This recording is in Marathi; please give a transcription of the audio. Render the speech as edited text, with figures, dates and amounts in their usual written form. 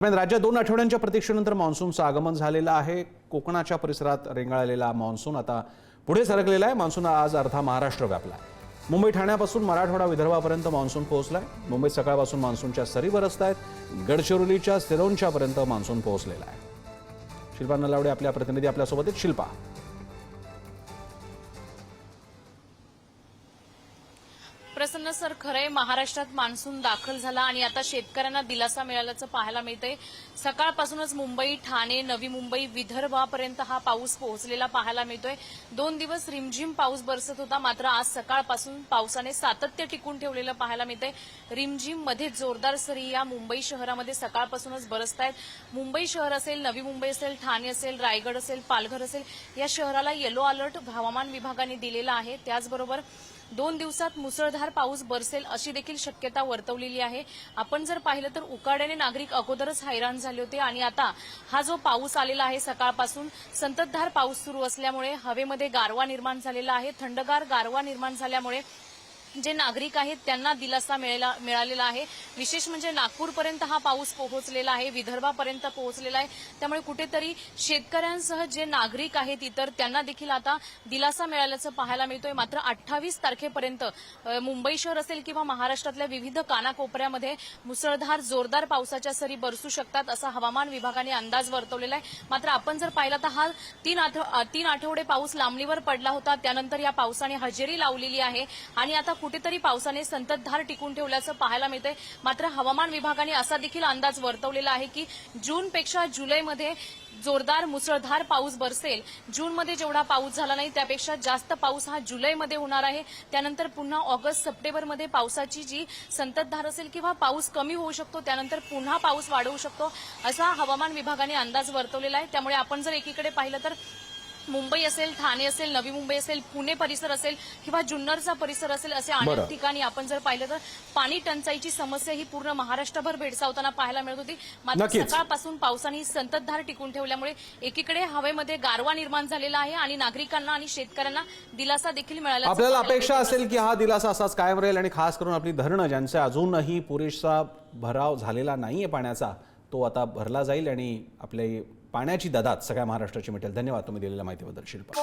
राज्यात 2 आठवड्यांच्या प्रतीक्षेनंतर मान्सूनचं आगमन झालेलं आहे। कोकणाच्या परिसरात रेंगाळलेला मान्सून आता पुढे सरकलेला आहे। मान्सून आज अर्धा महाराष्ट्र व्यापला आहे। मुंबई ठाण्यापासून मराठवाडा विदर्भापर्यंत मान्सून पोहोचलाय। मुंबईत सकाळपासून मान्सूनच्या सरी बरसतायत। गडचिरोलीच्या सिरोंचापर्यंत मान्सून पोहोचलेला आहे। शिल्पा नलावडे आपल्या प्रतिनिधी आपल्यासोबत आहेत। शिल्पा, प्रसन्न सर, खरंय महाराष्ट्रात मान्सून दाखल झाला आणि आता शेतकऱ्यांना दिलासा मिळाल्याचं पाहायला मिळतंय। सकाळपासूनच मुंबई, ठाणे, नवी मुंबई, विदर्भापर्यंत हा पाऊस पोहोचलेला पाहायला मिळतोय। 2 दिवस रिमझिम पाऊस बरसत होता, मात्र आज सकाळपासून पावसाने सातत्य टिकून ठेवलेलं पाहायला मिळतंय। रिमझिम मध्ये जोरदार सरी या मुंबई शहरामध्ये सकाळपासूनच बरसतायत। मुंबई शहर असेल, नवी मुंबई असेल, ठाणे असेल, रायगड असेल, पालघर असेल, या शहराला येलो अलर्ट हवामान विभागाने दिलेला आहे। त्याचबरोबर 2 दिवसात मुसळधार पाऊस बरसेल अशी देखील शक्यता वर्तवलेली आहे। आपण जर पाहिलं तर उकाड्याने नागरिक अगोदरच हैराण झाले होते आणि आता हा जो पाऊस आलेला आहे, सकाळपासून संततधार पाऊस सुरू असल्यामुळे हवेमध्ये गारवा निर्माण झालेला आहे। थंडगार गारवा निर्माण झाल्यामुळे जे नागरिक आहेत त्यांना दिलासा मिळालेला आहे। विशेष म्हणजे नागपूरपर्यंत हा पाऊस पोहोचलेला आहे, विदर्भापर्यंत पोहोचलेला आहे। त्यामुळे कुठेतरी शेतकऱ्यांसह जे नागरिक आहेत इतर त्यांना देखील आता दिलासा मिळाल्याचं पाहायला मिळतोय। मात्र 28 तारखेपर्यंत मुंबई शहर असेल किंवा महाराष्ट्रातल्या विविध कानाकोपऱ्यामध्ये मुसळधार जोरदार पावसाच्या सरी बरसू शकतात असा हवामान विभागाने अंदाज वर्तवलेला आहे। मात्र आपण जर पाहिलं तर हा 3 आठवडे पाऊस लांबणीवर पडला होता, त्यानंतर या पावसाने हजेरी लावलेली आहे आणि आता कुठेतरी पावसाने संततधार टिकून ठेवल्याचं पाहायला मिळतंय। मात्र हवामान विभागाने असा देखील अंदाज वर्तवलेला आहे की जूनपेक्षा जुलैमध्ये जोरदार मुसळधार पाऊस बरसेल। जूनमध्ये जेवढा पाऊस झाला नाही त्यापेक्षा जास्त पाऊस हा जुलैमध्ये होणार आहे। त्यानंतर पुन्हा ऑगस्ट सप्टेंबरमध्ये पावसाची जी संततधार असेल किंवा पाऊस कमी होऊ शकतो, त्यानंतर पुन्हा पाऊस वाढवू शकतो असा हवामान विभागाने अंदाज वर्तवलेला आहे। त्यामुळे आपण जर एकीकडे पाहिलं तर मुंबई असेल, ठाणे असेल, नवी मुंबई असेल, पुणे परिसर असेल किंवा जुन्नरचा परिसर असेल, असे अनेक ठिकाणी आपण जर पाहिलं तर पाणी टंचाईची समस्या ही पूर्ण महाराष्ट्रभर भेडसावताना पाहायला मिळत होती। मात्र सकाळपासून पावसाने संततधार टिकून ठेवल्यामुळे एकीकडे हवेमध्ये गारवा निर्माण झालेला आहे आणि नागरिकांना आणि शेतकऱ्यांना दिलासा देखील मिळाला। आपल्याला अपेक्षा असेल की हा दिलासा असाच कायम राहील आणि खास करून आपली धरणं ज्यांचे अजूनही पुरेसा भराव झालेला नाहीये पाण्याचा, तो आता भरला जाईल आणि आपले पाण्याची ददात सगळ्या महाराष्ट्राची मिटेल। धन्यवाद तुम्ही दिलेल्या माहितीबद्दल शिल्पा।